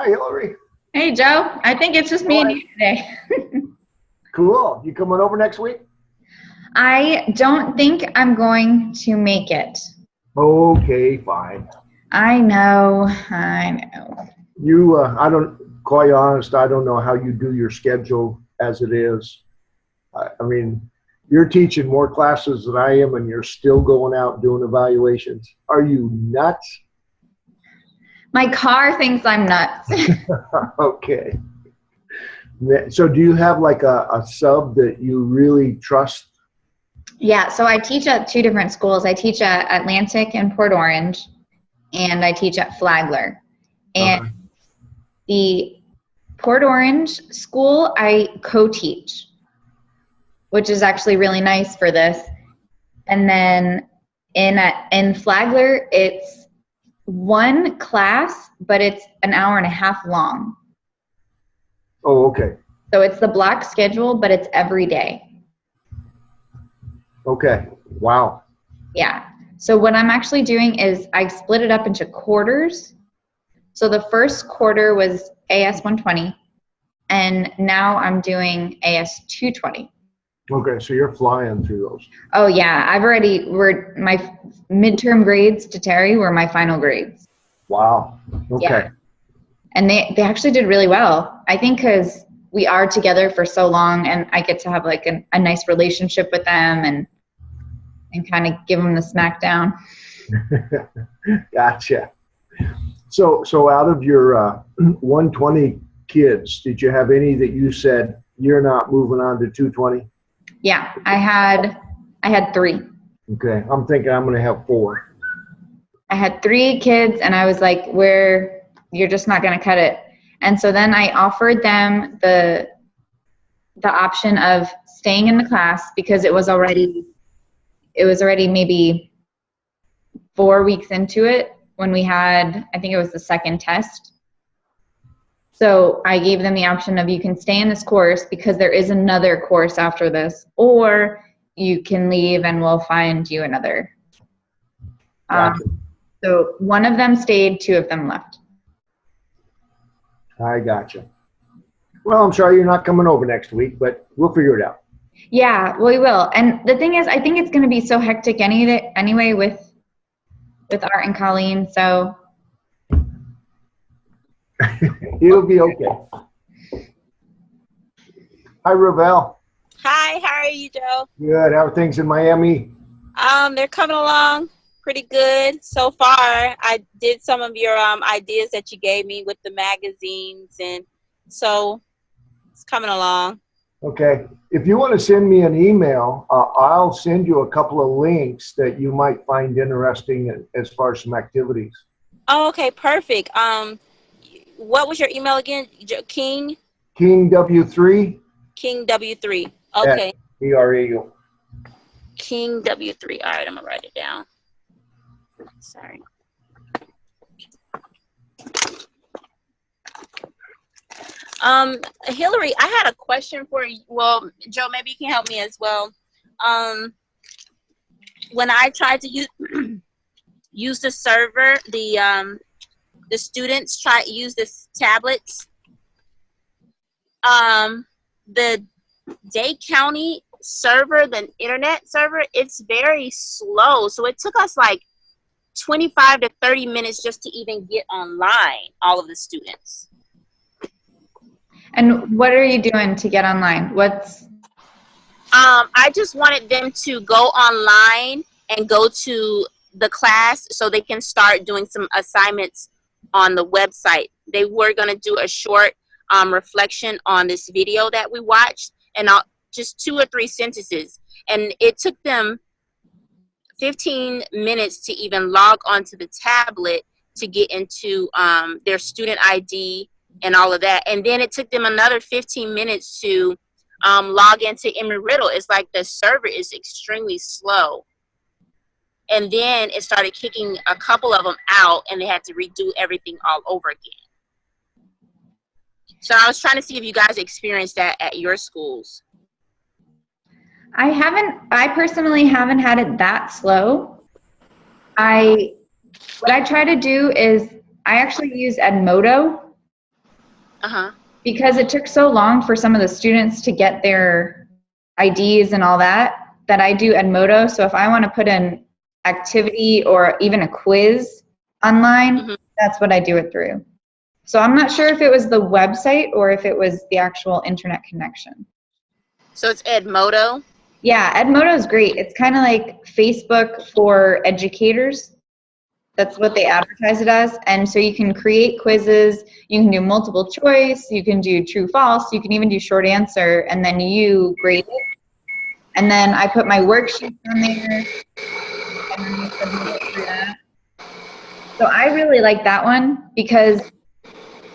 Hi, Hillary. Hey, Joe. I think it's just me and you today. Cool. You coming over next week? I don't think I'm going to make it. Okay, fine. I know. You, quite honest, I don't know how you do your schedule as it is. I mean, you're teaching more classes than I am, and you're still going out doing evaluations. Are you nuts? My car thinks I'm nuts. Okay. So do you have like a sub that you really trust? Yeah, so I teach at 2 different schools. I teach at Atlantic and Port Orange, and I teach at Flagler. And the Port Orange school, I co-teach, which is actually really nice for this. And then in Flagler, it's one class, but it's an hour and a half long. Oh, okay. So it's the block schedule, but it's every day. Okay. Wow. Yeah. So what I'm actually doing is I split it up into quarters. So the first quarter was AS 120, and now I'm doing AS 220. Okay, so you're flying through those. Oh yeah, my midterm grades to Terry were my final grades. Wow. Okay. Yeah. And they actually did really well. I think because we are together for so long, and I get to have like a nice relationship with them and kind of give them the smackdown. Gotcha. So out of your 120 kids, did you have any that you said you're not moving on to 220? Yeah, I had 3. Okay, I'm thinking I'm going to have 4. I had 3 kids, and I was like, you're just not going to cut it. And so then I offered them the option of staying in the class because it was already maybe 4 weeks into it when we had, I think it was the second test. So I gave them the option of you can stay in this course because there is another course after this, or you can leave and we'll find you another. Gotcha. So one of them stayed, 2 of them left. I gotcha. Well, I'm sorry you're not coming over next week, but we'll figure it out. Yeah, we will. And the thing is, I think it's going to be so hectic anyway with Art and Colleen. So it'll be okay. Hi, Ravel. Hi, how are you, Joe? Good. How are things in Miami? They're coming along pretty good so far. I did some of your ideas that you gave me with the magazines, and so it's coming along. Okay. If you want to send me an email, I'll send you a couple of links that you might find interesting as far as some activities. Oh, okay, perfect. What was your email again? King W3. King W3. Okay. ERAU. King W3. All right, I'm gonna write it down. Sorry. Hillary, I had a question for you. Well, Joe, maybe you can help me as well. When I tried to use the server, the students try to use this tablets. The Dade County server, the internet server, it's very slow. So it took us like 25 to 30 minutes just to even get online, all of the students. And what are you doing to get online? I just wanted them to go online and go to the class so they can start doing some assignments on the website. They were going to do a short reflection on this video that we watched, and just 2 or 3 sentences. And it took them 15 minutes to even log onto the tablet to get into their student ID and all of that. And then it took them another 15 minutes to log into Embry-Riddle. It's like the server is extremely slow. And then it started kicking a couple of them out, and they had to redo everything all over again. So I was trying to see if you guys experienced that at your schools. I personally haven't had it that slow. What I try to do is I actually use Edmodo. Uh-huh. because it took so long for some of the students to get their IDs and all that, that I do Edmodo. So if I want to put an activity or even a quiz online, Mhm. that's what I do it through. So I'm not sure if it was the website or if it was the actual internet connection. So it's Edmodo? Yeah, Edmodo is great. It's kind of like Facebook for educators. That's what they advertise it as. And so you can create quizzes, you can do multiple choice, you can do true false, you can even do short answer, and then you grade it. And then I put my worksheets on there, and then you submit it through that. So I really like that one because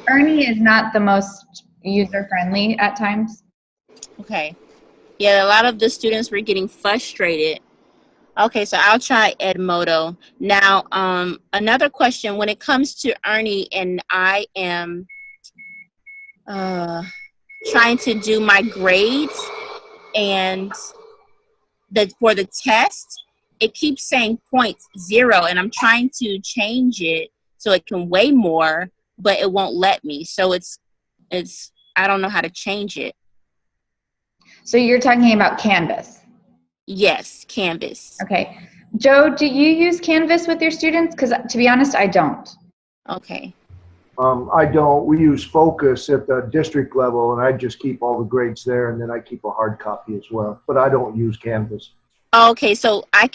Ernie is not the most user-friendly at times. Okay. Yeah, a lot of the students were getting frustrated. Okay, so I'll try Edmodo. Now, another question, when it comes to Ernie and I am trying to do my grades and for the test, it keeps saying 0.0 and I'm trying to change it so it can weigh more, but it won't let me. So it's I don't know how to change it. So you're talking about Canvas. Yes, Canvas. Okay. Joe, do you use Canvas with your students? Because to be honest, I don't. Okay. I don't. We use Focus at the district level, and I just keep all the grades there, and then I keep a hard copy as well. But I don't use Canvas. Okay, so I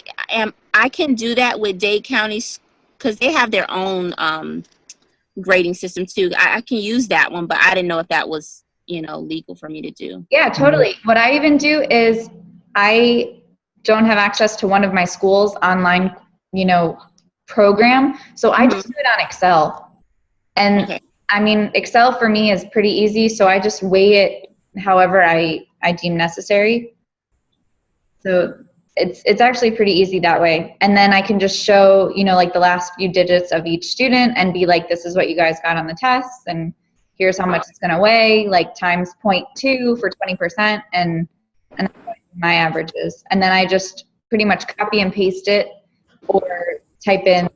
can do that with Dade County because they have their own grading system too. I can use that one, but I didn't know if that was legal for me to do. Yeah, totally. What I even do is I don't have access to one of my school's online, program. So I just do it on Excel. And Okay. I mean, Excel for me is pretty easy. So I just weigh it however I deem necessary. So it's actually pretty easy that way. And then I can just show, like the last few digits of each student and be like, this is what you guys got on the test. And here's how much it's going to weigh, like times 0.2 for 20%. And that's what my average is. And then I just pretty much copy and paste it or type in,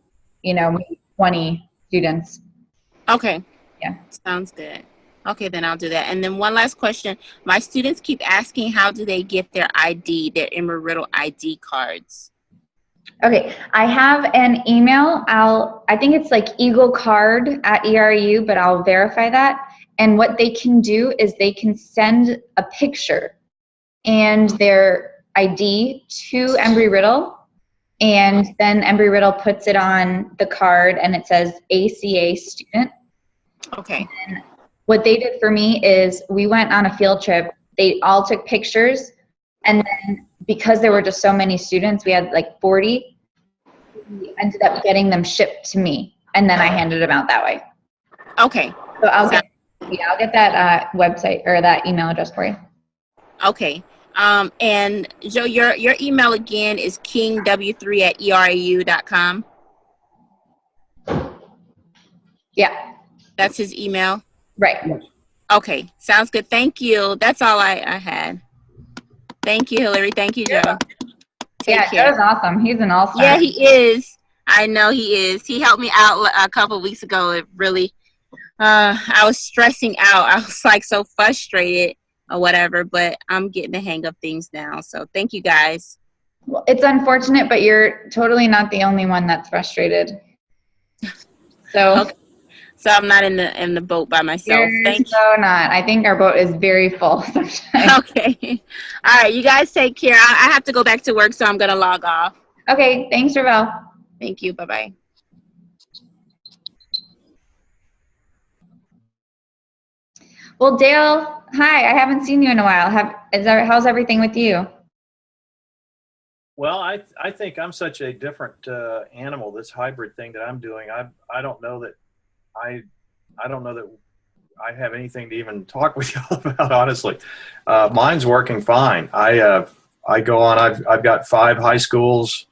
maybe 20 students. Okay. Yeah. Sounds good. Okay, then I'll do that. And then one last question. My students keep asking, how do they get their ID, their Embry-Riddle ID cards? Okay, I have an email. I think it's like eaglecard@ERU, but I'll verify that. And what they can do is they can send a picture and their ID to Embry-Riddle, and then Embry-Riddle puts it on the card and it says ACA student. Okay. And what they did for me is we went on a field trip. They all took pictures, and then because there were just so many students, we had like 40, we ended up getting them shipped to me, and then I handed them out that way. Okay. So I'll get that website or that email address for you. Okay. And Joe, your email again is kingw3@erau.com. Yeah. That's his email? Right. Okay. Sounds good. Thank you. That's all I had. Thank you, Hillary. Thank you, Joe. Take care. Joe's awesome. He's an all-star. Yeah, he is. I know he is. He helped me out a couple of weeks ago. It really, I was stressing out. I was like so frustrated or whatever, but I'm getting the hang of things now. So thank you guys. Well, it's unfortunate, but you're totally not the only one that's frustrated. So. Okay. So I'm not in the boat by myself. You're so not. I think our boat is very full sometimes. Okay. All right. You guys take care. I have to go back to work, so I'm going to log off. Okay. Thanks, Ravel. Thank you. Bye-bye. Well, Dale, hi. I haven't seen you in a while. How's everything with you? Well, I think I'm such a different animal, this hybrid thing that I'm doing. I don't know that I don't know that I have anything to even talk with you about, honestly. Mine's working fine. I go on, I've got 5 high schools.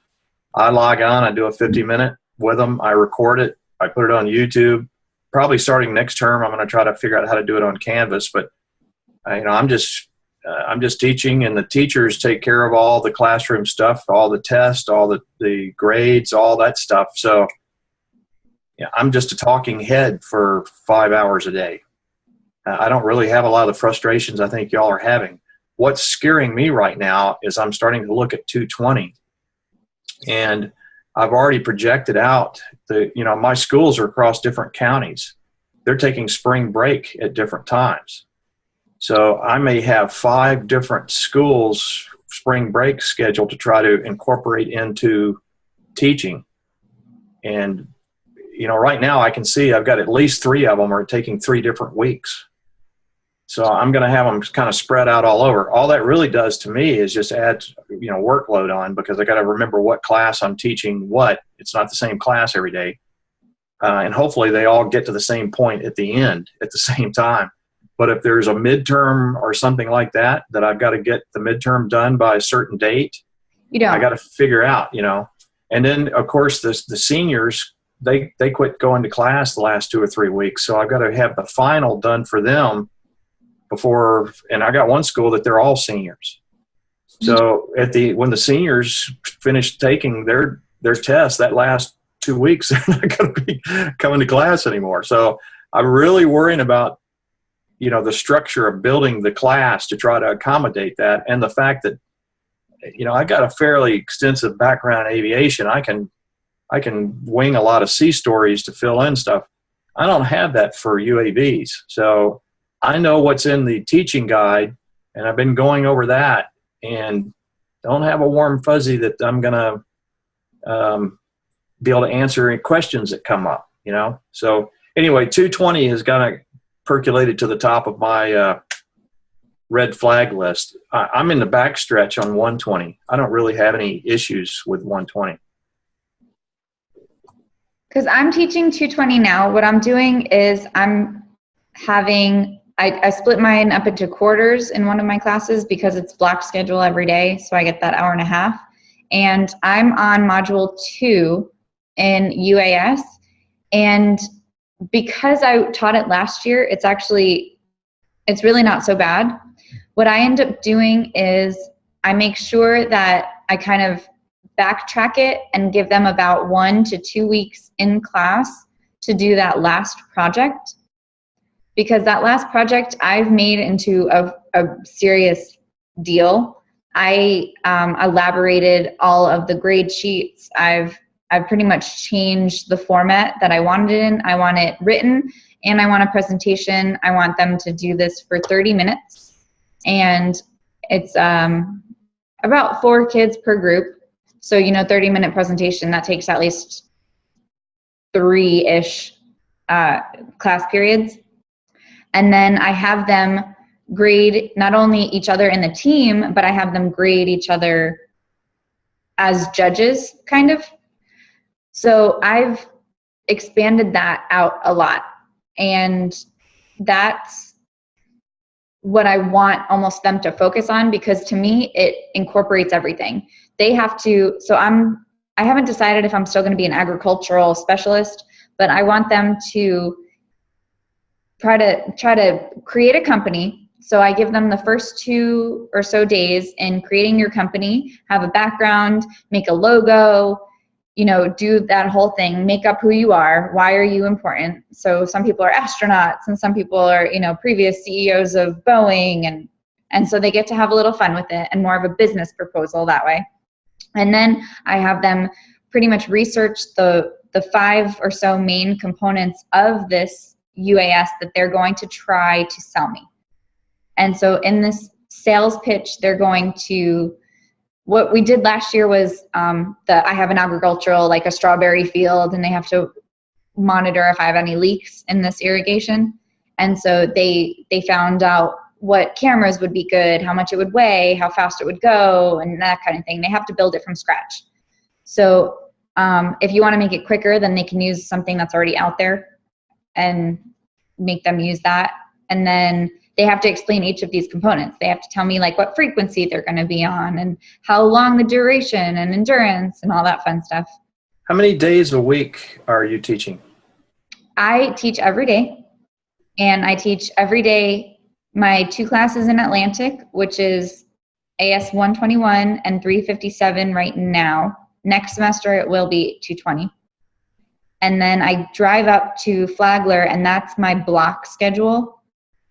I log on, I do a 50-minute with them. I record it. I put it on YouTube. Probably starting next term, I'm going to try to figure out how to do it on Canvas. But, I'm just teaching, and the teachers take care of all the classroom stuff, all the tests, all the grades, all that stuff. So, yeah, I'm just a talking head for 5 hours a day. I don't really have a lot of the frustrations I think y'all are having. What's scaring me right now is I'm starting to look at 220, and I've already projected out my schools are across different counties. They're taking spring break at different times. So I may have 5 different schools spring break scheduled to try to incorporate into teaching. And, right now I can see I've got at least 3 of them are taking 3 different weeks. So I'm going to have them kind of spread out all over. All that really does to me is just add, workload on, because I got to remember what class I'm teaching what. It's not the same class every day. And hopefully they all get to the same point at the end at the same time. But if there's a midterm or something like that I've got to get the midterm done by a certain date, I got to figure out, And then, of course, the seniors, they quit going to class the last 2 or 3 weeks. So I've got to have the final done for them before, and I got one school that they're all seniors. So when the seniors finish taking their tests, that last 2 weeks, they're not going to be coming to class anymore. So I'm really worrying about, the structure of building the class to try to accommodate that. And the fact that, I got a fairly extensive background in aviation. I can wing a lot of sea stories to fill in stuff. I don't have that for UAVs. So I know what's in the teaching guide, and I've been going over that, and don't have a warm fuzzy that I'm going to be able to answer any questions that come up, So anyway, 220 has kind of percolated to the top of my red flag list. I'm in the backstretch on 120. I don't really have any issues with 120. Because I'm teaching 220 now. What I'm doing is I'm having, I split mine up into quarters in one of my classes because it's block schedule every day. So I get that hour and a half. And I'm on module 2 in UAS. And because I taught it last year, it's really not so bad. What I end up doing is I make sure that I kind of backtrack it and give them about 1 to 2 weeks in class to do that last project. Because that last project I've made into a serious deal. I elaborated all of the grade sheets. I've pretty much changed the format that I wanted it in. I want it written, and I want a presentation. I want them to do this for 30 minutes. And it's about 4 kids per group. So, 30-minute presentation, that takes at least 3-ish class periods. And then I have them grade not only each other in the team, but I have them grade each other as judges, kind of. So I've expanded that out a lot. And that's what I want almost them to focus on, because to me, it incorporates everything. They have to, I haven't decided if I'm still going to be an agricultural specialist, but I want them to try to create a company. So I give them the first 2 or so days in creating your company, have a background, make a logo, do that whole thing, make up who you are. Why are you important? So some people are astronauts, and some people are, previous CEOs of Boeing. And so they get to have a little fun with it and more of a business proposal that way. And then I have them pretty much research the 5 or so main components of this UAS that they're going to try to sell me. And so in this sales pitch, they're going to, what we did last year was I have an agricultural, like a strawberry field, and they have to monitor if I have any leaks in this irrigation. And so they found out what cameras would be good, how much it would weigh, how fast it would go, and that kind of thing. They have to build it from scratch. So if you want to make it quicker, then they can use something that's already out there and make them use that. And then they have to explain each of these components. They have to tell me like what frequency they're going to be on and how long the duration and endurance and all that fun stuff. How many days a week are you teaching? I teach every day, and I teach every day my 2 classes in Atlantic, which is AS 121 and 357 right now. Next semester it will be 220. And then I drive up to Flagler, and that's my block schedule.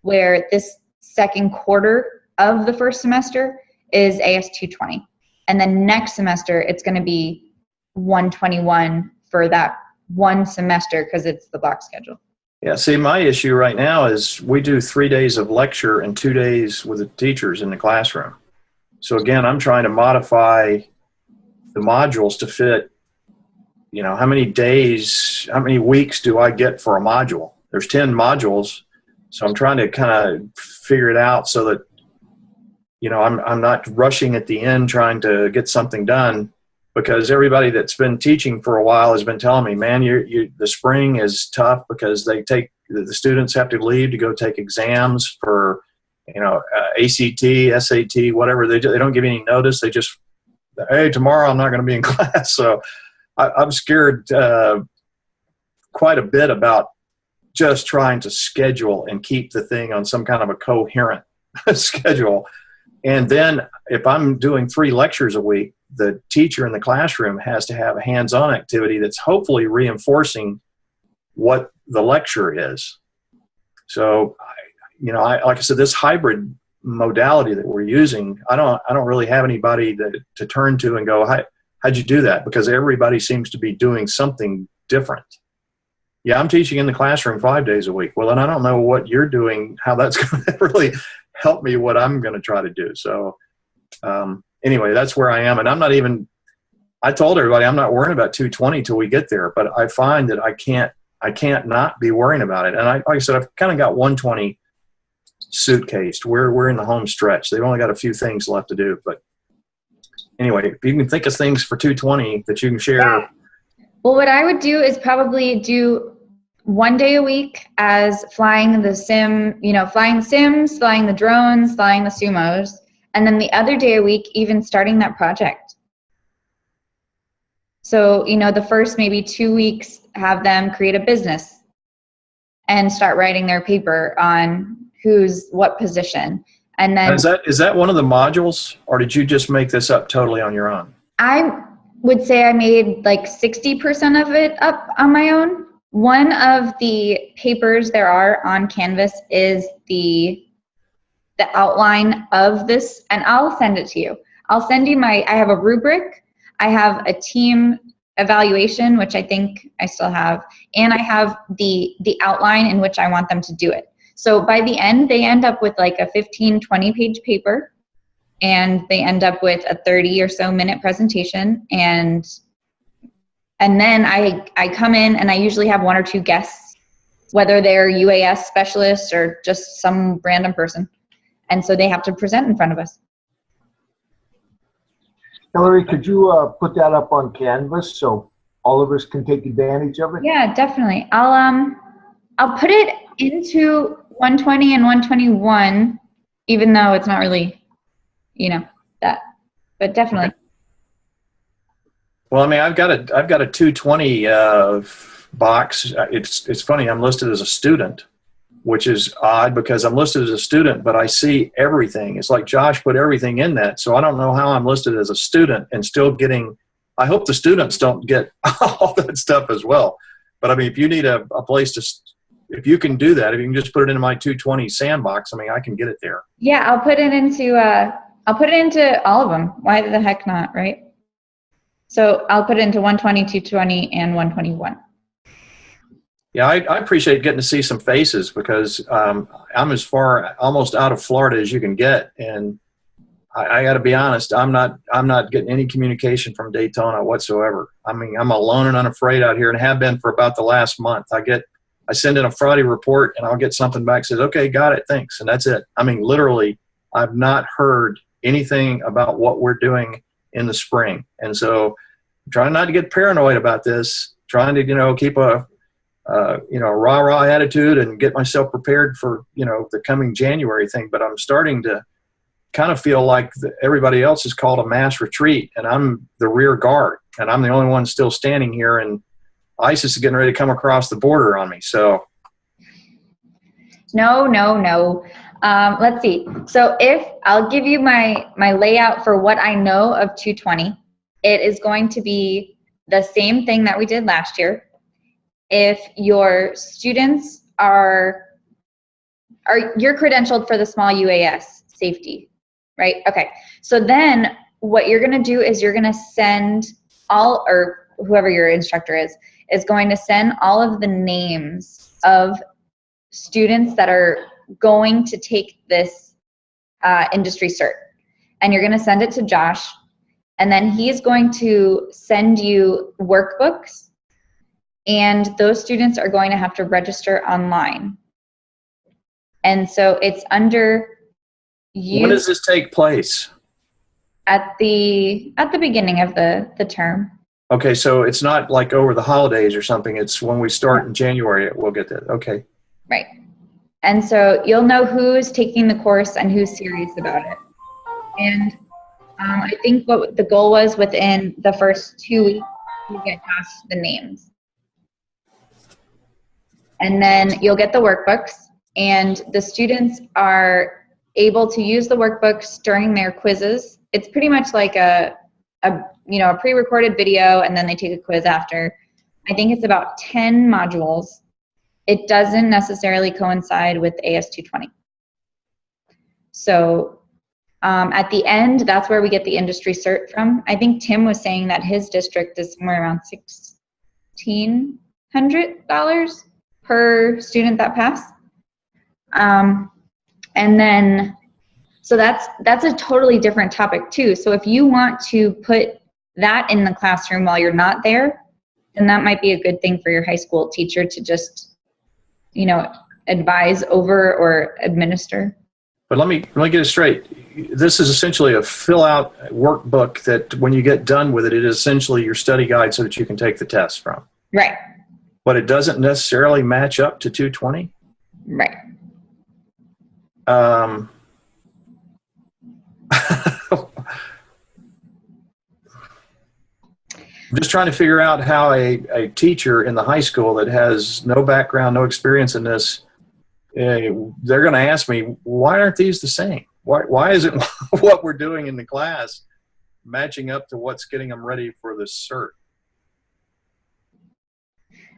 where this second quarter of the first semester is AS 220. And then next semester, it's going to be 121 for that one semester because it's the block schedule. Yeah, see, my issue right now is we do 3 days of lecture and 2 days with the teachers in the classroom. So again, I'm trying to modify the modules to fit, how many days, how many weeks do I get for a module? There's 10 modules. So I'm trying to kind of figure it out so that, I'm not rushing at the end trying to get something done, because everybody that's been teaching for a while has been telling me, man, the spring is tough because the students have to leave to go take exams for, ACT, SAT, whatever. They don't give any notice. They just, hey, tomorrow I'm not going to be in class. So I'm scared quite a bit about just trying to schedule and keep the thing on some kind of a coherent schedule. And then if I'm doing 3 lectures a week, the teacher in the classroom has to have a hands-on activity that's hopefully reinforcing what the lecture is. So, like I said, this hybrid modality that we're using, I don't really have anybody to turn to and go, how'd you do that? Because everybody seems to be doing something different. Yeah, I'm teaching in the classroom 5 days a week. Well, then I don't know what you're doing, how that's going to really help me what I'm going to try to do. So anyway, that's where I am. And I told everybody I'm not worrying about 220 till we get there, but I find that I can't not be worrying about it. And like I said, I've kind of got 120 suitcased. We're in the home stretch. They've only got a few things left to do. But anyway, if you can think of things for 220 that you can share. Yeah. Well, what I would do is probably do 1 day a week as flying the sim, flying the sims, flying the drones, flying the sumos, and then the other day a week, even starting that project. So, the first maybe 2 weeks, have them create a business and start writing their paper on who's what position. And then is that one of the modules, or did you just make this up totally on your own? I would say I made like 60% of it up on my own. One of the papers there are on Canvas is the outline of this, and I'll send it to you. I'll send you I have a rubric, I have a team evaluation, which I think I still have, and I have the outline in which I want them to do it. So by the end, they end up with like a 15, 20 page paper, and they end up with a 30 or so minute presentation. And then I come in and I usually have 1 or 2 guests, whether they're UAS specialists or just some random person. And so they have to present in front of us. Hillary, could you put that up on Canvas so all of us can take advantage of it? Yeah, definitely. I'll put it into 120 and 121, even though it's not really, that, but definitely. Okay. Well, I mean, I've got a 220 box. It's funny. I'm listed as a student, which is odd because I'm listed as a student, but I see everything. It's like Josh put everything in that. So I don't know how I'm listed as a student and still getting, I hope the students don't get all that stuff as well. But I mean, if you need a place to, if you can do that, if you can just put it into my 220 sandbox, I mean, I can get it there. Yeah, I'll put it into all of them. Why the heck not, right? So I'll put it into 120, 220, and 121. Yeah, I appreciate getting to see some faces because I'm as far almost out of Florida as you can get, and I got to be honest, I'm not getting any communication from Daytona whatsoever. I mean, I'm alone and unafraid out here, and have been for about the last month. I send in a Friday report, and I'll get something back that says, "Okay, got it, thanks," and that's it. I mean, literally, I've not heard anything about what we're doing in the spring, and so I'm trying not to get paranoid about this. Trying to keep a rah-rah attitude and get myself prepared for, the coming January thing. But I'm starting to kind of feel like everybody else is called a mass retreat, and I'm the rear guard, and I'm the only one still standing here, and ISIS is getting ready to come across the border on me. So. No. Let's see. So if I'll give you my layout for what I know of 220, it is going to be the same thing that we did last year. If your students are you're credentialed for the small UAS safety, right? Okay. So then what you're going to do is you're going to send all, or whoever your instructor is going to send all of the names of students that are going to take this industry cert. And you're going to send it to Josh. And then he's going to send you workbooks. And those students are going to have to register online. And so it's under you. When does this take place? At the beginning of the term. Okay, so it's not like over the holidays or something. It's when we start in January, we'll get that. Okay. Right. And so you'll know who's taking the course and who's serious about it. And I think what the goal was within the first 2 weeks, you get past the names. And then you'll get the workbooks, and the students are able to use the workbooks during their quizzes. It's pretty much like a pre-recorded video, and then they take a quiz after. I think it's about 10 modules. It doesn't necessarily coincide with AS220. So at the end, that's where we get the industry cert from. I think Tim was saying that his district is somewhere around $1,600 per student that pass. And then, so that's a totally different topic too. So if you want to put that in the classroom while you're not there, then that might be a good thing for your high school teacher to just, advise over or administer. But let me get it straight. This is essentially a fill-out workbook that when you get done with it, it is essentially your study guide so that you can take the test from. Right. But it doesn't necessarily match up to 220? Right. I'm just trying to figure out how a teacher in the high school that has no background, no experience in this, they're going to ask me, why aren't these the same? Why isn't what we're doing in the class matching up to what's getting them ready for the cert?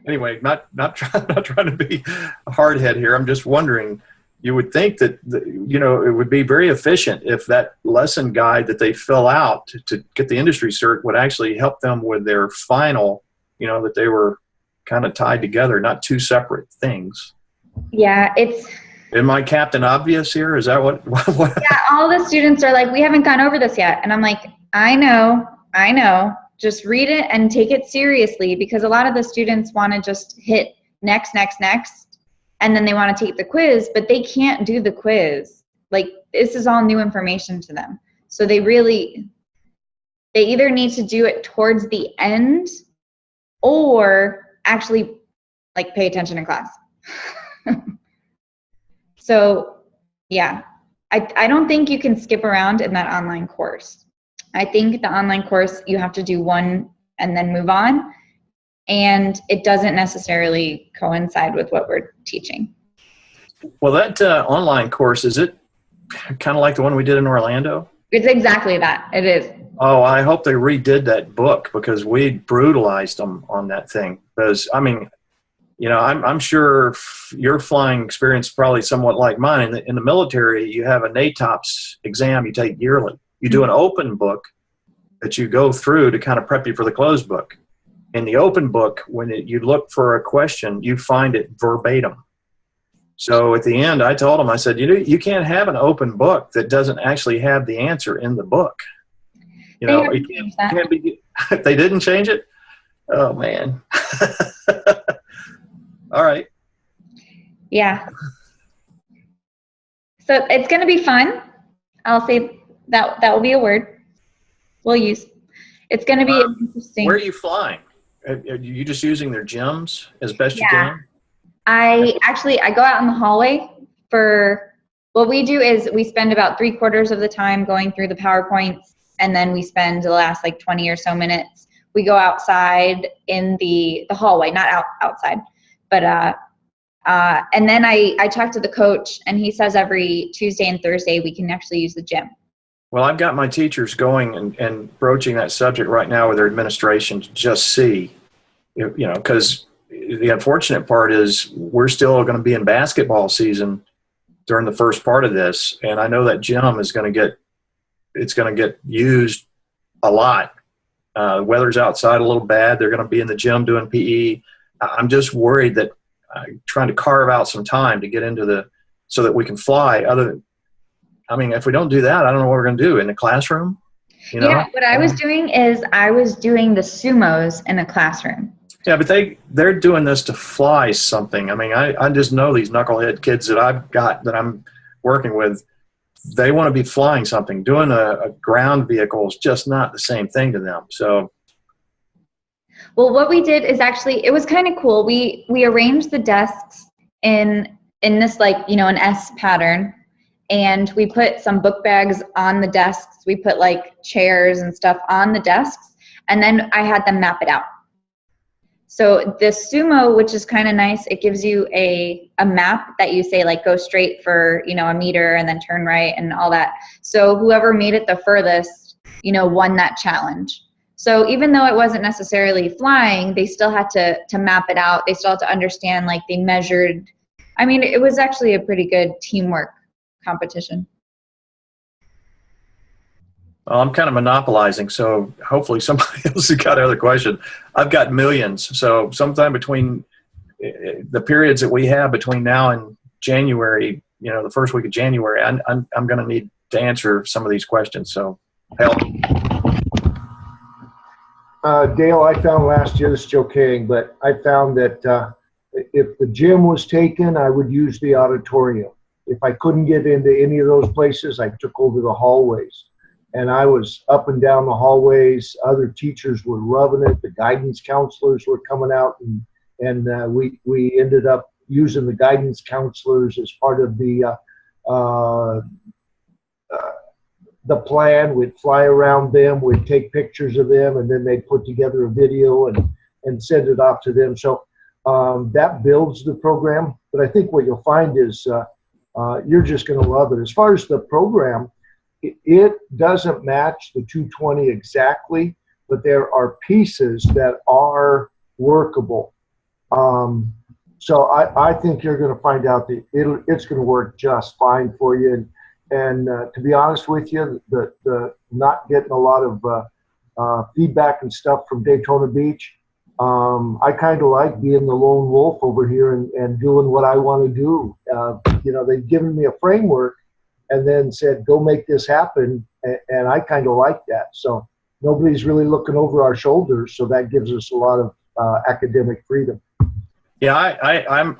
Anyway, not trying to be a hard head here. I'm just wondering, you would think that, it would be very efficient if that lesson guide that they fill out to get the industry cert would actually help them with their final, that they were kind of tied together, not two separate things. Yeah, Am I Captain Obvious here? Is that what? Yeah, all the students are like, we haven't gone over this yet. And I'm like, I know. Just read it and take it seriously, because a lot of the students want to just hit next, and then they want to take the quiz, but they can't do the quiz. Like, this is all new information to them. So they either need to do it towards the end or actually pay attention in class. So yeah, I don't think you can skip around in that online course. I think the online course, you have to do one and then move on, and it doesn't necessarily coincide with what we're teaching. Well, that online course, is it kind of like the one we did in Orlando? It's exactly that. It is. Oh, I hope they redid that book, because we brutalized them on that thing. Because, I'm sure your flying experience is probably somewhat like mine. In the military, you have a NATOPS exam you take yearly. You do an open book that you go through to kind of prep you for the closed book. In the open book, when you look for a question, you find it verbatim. So at the end, I told them, I said, you can't have an open book that doesn't actually have the answer in the book. They didn't change it? Oh, man. All right. Yeah. So it's going to be fun. I'll say that will be a word we'll use. It's going to be interesting. Where are you flying? Are you just using their gyms as best you can? I go out in the hallway. For what we do is we spend about 3/4 of the time going through the PowerPoints, and then we spend the last 20 or so minutes. We go outside in the hallway, not outside, but and then I talk to the coach, and he says every Tuesday and Thursday we can actually use the gym. Well, I've got my teachers going and broaching that subject right now with their administration to just see, because the unfortunate part is we're still going to be in basketball season during the first part of this, and I know that gym is going to get used a lot. Weather's outside a little bad. They're going to be in the gym doing PE. I'm just worried that trying to carve out some time to get into so that we can fly. If we don't do that, I don't know what we're going to do in the classroom. You know? Yeah, what I was doing is I was doing the sumos in the classroom. Yeah, but they're doing this to fly something. I mean, I just know these knucklehead kids that I'm working with. They want to be flying something. Doing a ground vehicle is just not the same thing to them. So, well, what we did is actually, it was kind of cool. We arranged the desks in this, like, you know, an S pattern, and we put some book bags on the desks. We put like chairs and stuff on the desks, and then I had them map it out. So the sumo, which is kind of nice, it gives you a map that you say, like, go straight for, you know, a meter and then turn right and all that. So whoever made it the furthest, you know, won that challenge. So even though it wasn't necessarily flying, they still had to map it out. They still had to understand, like, they measured. I mean, it was actually a pretty good teamwork competition. well, I'm kind of monopolizing, so hopefully somebody else has got another question. I've got millions, so sometime between the periods that we have between now and January, you know, the first week of January, I'm going to need to answer some of these questions. So help. Dale, I found last year, this is Joe King, but I found that if the gym was taken, I would use the auditorium. If I couldn't get into any of those places, I took over the hallways. And I was up and down the hallways. Other teachers were loving it. The guidance counselors were coming out, and we ended up using the guidance counselors as part of the plan. We'd fly around them, we'd take pictures of them, and then they'd put together a video and send it off to them. So that builds the program. But I think what you'll find is you're just going to love it. As far as the program, it doesn't match the 220 exactly, but there are pieces that are workable. So I think you're going to find out that it's going to work just fine for you. And to be honest with you, the not getting a lot of feedback and stuff from Daytona Beach, I kind of like being the lone wolf over here and doing what I want to do. You know, they've given me a framework and then said, go make this happen. And I kind of like that. So nobody's really looking over our shoulders. So that gives us a lot of academic freedom. Yeah,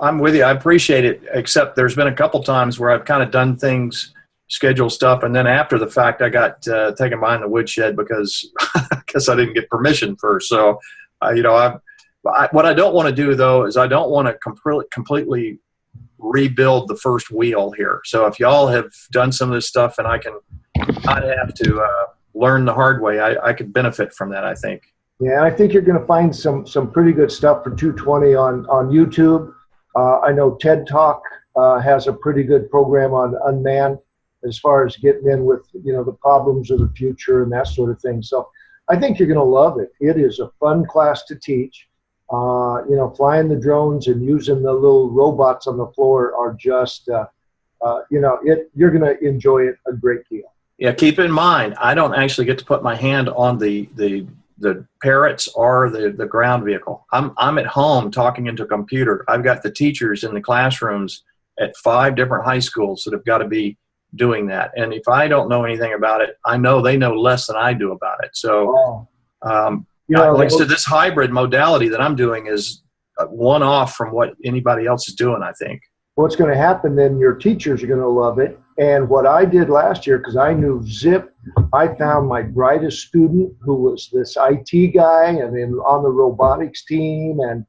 I'm with you. I appreciate it, except there's been a couple times where I've kind of done things, schedule stuff, and then after the fact, I got taken behind the woodshed because I didn't get permission first. So, you know, what I don't want to do, though, is I don't want to completely rebuild the first wheel here. So if y'all have done some of this stuff and I can not have to learn the hard way, I could benefit from that, I think. Yeah, I think you're going to find some pretty good stuff for 220 on YouTube. I know TED Talk has a pretty good program on unmanned as far as getting in with, you know, the problems of the future and that sort of thing. So I think you're going to love it. It is a fun class to teach. You know, flying the drones and using the little robots on the floor are just, you know, you're going to enjoy it a great deal. Yeah, keep in mind, I don't actually get to put my hand on the parrots or the ground vehicle. I'm at home talking into a computer. I've got the teachers in the classrooms at 5 different high schools that have got to be doing that. And if I don't know anything about it, I know they know less than I do about it. So, you know, like I said, this hybrid modality that I'm doing is one-off from what anybody else is doing, I think. What's going to happen then, your teachers are going to love it. And what I did last year, because I knew zip, I found my brightest student who was this IT guy and then on the robotics team, and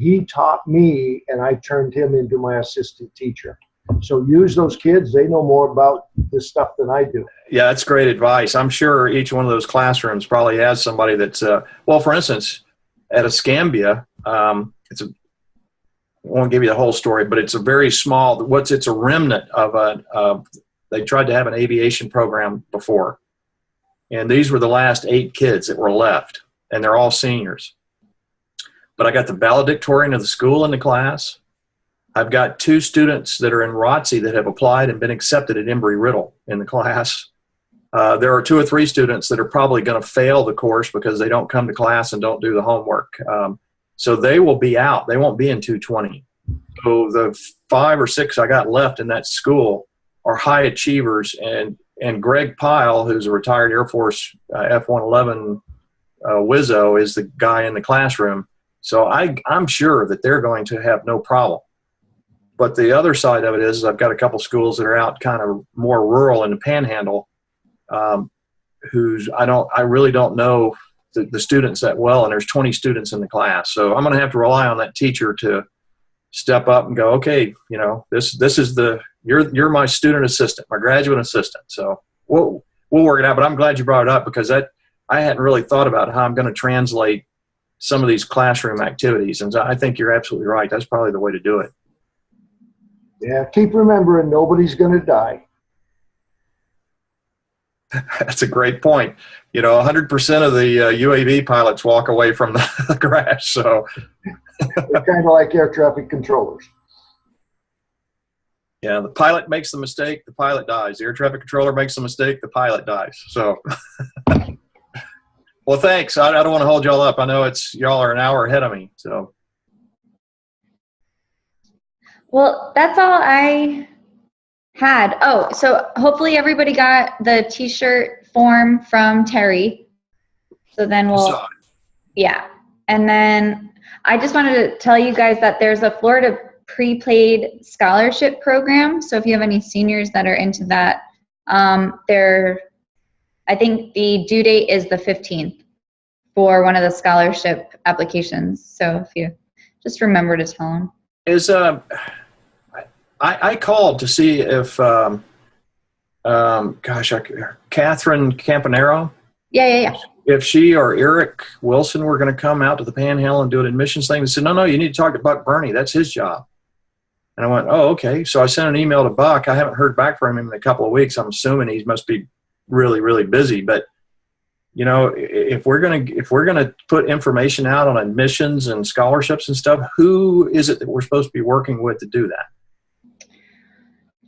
he taught me, and I turned him into my assistant teacher. So use those kids. They know more about this stuff than I do. Yeah, that's great advice. I'm sure each one of those classrooms probably has somebody that's, well, for instance, at Escambia, I won't give you the whole story, but it's a very small, it's a remnant of they tried to have an aviation program before. And these were the last 8 kids that were left, and they're all seniors. But I got the valedictorian of the school in the class. I've got 2 students that are in ROTC that have applied and been accepted at Embry-Riddle in the class. There are 2 or 3 students that are probably going to fail the course because they don't come to class and don't do the homework. So they will be out. They won't be in 220. So the 5 or 6 I got left in that school are high achievers. And Greg Pyle, who's a retired Air Force F-111 Wizzo, is the guy in the classroom. So I'm sure that they're going to have no problem. But the other side of it is I've got a couple schools that are out kind of more rural in the Panhandle, I really don't know the students that well, and there's 20 students in the class. So I'm going to have to rely on that teacher to step up and go, okay, you know, this is you're my student assistant, my graduate assistant. So we'll work it out. But I'm glad you brought it up because I hadn't really thought about how I'm going to translate some of these classroom activities. And I think you're absolutely right. That's probably the way to do it. Yeah, keep remembering nobody's going to die. That's a great point. You know, 100% of the UAV pilots walk away from the crash. So they're kind of like air traffic controllers. Yeah, the pilot makes the mistake, the pilot dies. The air traffic controller makes the mistake, the pilot dies. So, well, thanks. I don't want to hold y'all up. I know y'all are an hour ahead of me. So, Well, that's all I had. Oh, so hopefully everybody got the t-shirt form from Terry. So then yeah. And then I just wanted to tell you guys that there's a Florida pre-paid scholarship program. So if you have any seniors that are into that, I think the due date is the 15th for one of the scholarship applications. So if you just remember to tell them. I called to see if, Catherine Campanero. Yeah. If she or Eric Wilson were going to come out to the Panhandle and do an admissions thing. They said, no, you need to talk to Buck Burney. That's his job. And I went, oh, okay. So I sent an email to Buck. I haven't heard back from him in a couple of weeks. I'm assuming he must be really, really busy. But, you know, if we're gonna put information out on admissions and scholarships and stuff, who is it that we're supposed to be working with to do that?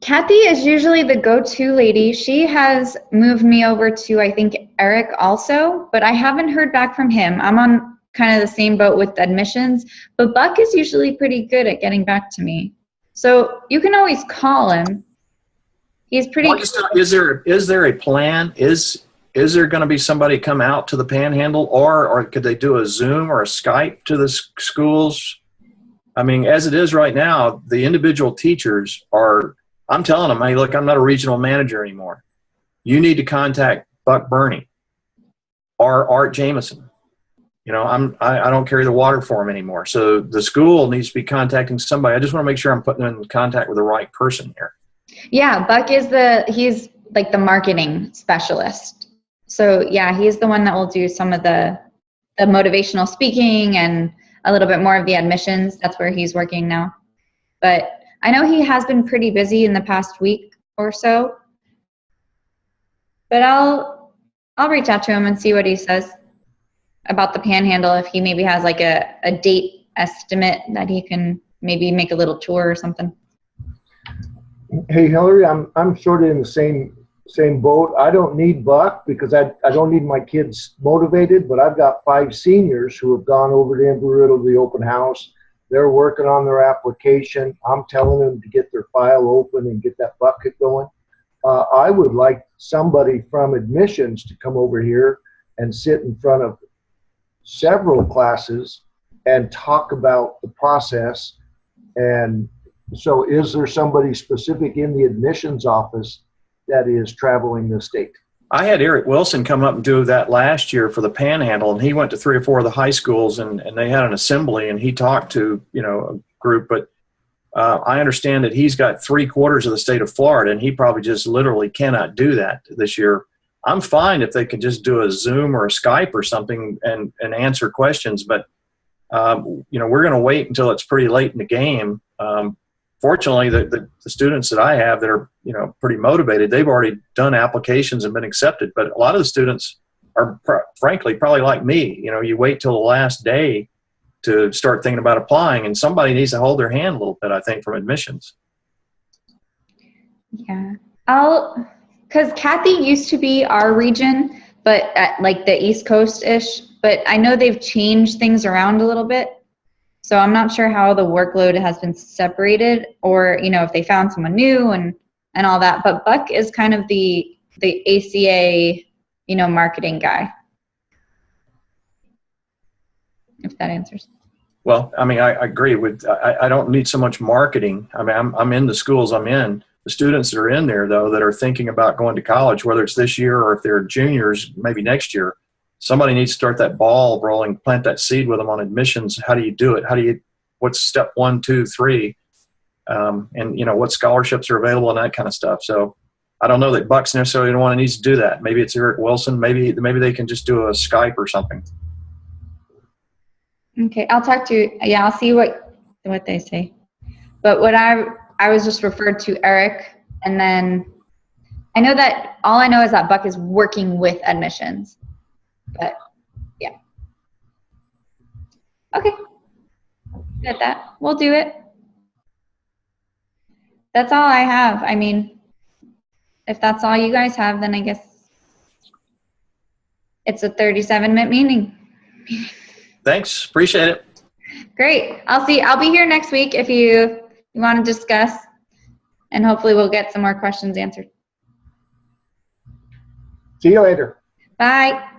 Kathy is usually the go-to lady. She has moved me over to, I think, Eric also, but I haven't heard back from him. I'm on kind of the same boat with admissions, but Buck is usually pretty good at getting back to me. So you can always call him. He's pretty. Is there a plan? Is there going to be somebody come out to the Panhandle, or could they do a Zoom or a Skype to the schools? I mean, as it is right now, the individual teachers are. I'm telling them, hey, look, I'm not a regional manager anymore. You need to contact Buck Burney or Art Jameson. You know, I don't carry the water for him anymore. So the school needs to be contacting somebody. I just want to make sure I'm putting them in contact with the right person here. Yeah, Buck is he's like the marketing specialist. So yeah, he's the one that will do some of the motivational speaking and a little bit more of the admissions. That's where he's working now. But I know he has been pretty busy in the past week or so. But I'll reach out to him and see what he says about the Panhandle, if he maybe has like a date estimate that he can maybe make a little tour or something. Hey, Hillary, I'm sort of in the same boat. I don't need Buck because I don't need my kids motivated, but I've got 5 seniors who have gone over to Embry-Riddle to the open house. They're working on their application. I'm telling them to get their file open and get that bucket going. I would like somebody from admissions to come over here and sit in front of several classes and talk about the process. And so is there somebody specific in the admissions office that is traveling the state? I had Eric Wilson come up and do that last year for the Panhandle, and he went to 3 or 4 of the high schools, and they had an assembly, and he talked to, you know, a group. But I understand that he's got 3/4 of the state of Florida, and he probably just literally cannot do that this year. I'm fine if they could just do a Zoom or a Skype or something and answer questions, but you know, we're going to wait until it's pretty late in the game. Fortunately, the students that I have that are, you know, pretty motivated, they've already done applications and been accepted. But a lot of the students are, frankly, probably like me. You know, you wait till the last day to start thinking about applying, and somebody needs to hold their hand a little bit, I think, from admissions. Yeah. Because Kathy used to be our region, but at like the East Coast-ish, but I know they've changed things around a little bit. So I'm not sure how the workload has been separated, or, you know, if they found someone new and all that. But Buck is kind of the ACA, you know, marketing guy. If that answers. Well, I mean, I agree with, I don't need so much marketing. I mean, I'm in the schools I'm in. The students that are in there, though, that are thinking about going to college, whether it's this year or if they're juniors, maybe next year, somebody needs to start that ball rolling, plant that seed with them on admissions. How do you do it? What's step 1, 2, 3? And, you know, what scholarships are available and that kind of stuff. So I don't know that Bucks necessarily don't want to need to do that. Maybe it's Eric Wilson. Maybe they can just do a Skype or something. Okay, I'll talk to, yeah, I'll see what they say. But what I was just referred to Eric, and then I know that all I know is that Buck is working with admissions. But yeah. Okay. Good, that we'll do it. That's all I have. I mean, if that's all you guys have, then I guess it's a 37-minute meeting. Thanks. Appreciate it. Great. I'll be here next week if you want to discuss, and hopefully we'll get some more questions answered. See you later. Bye.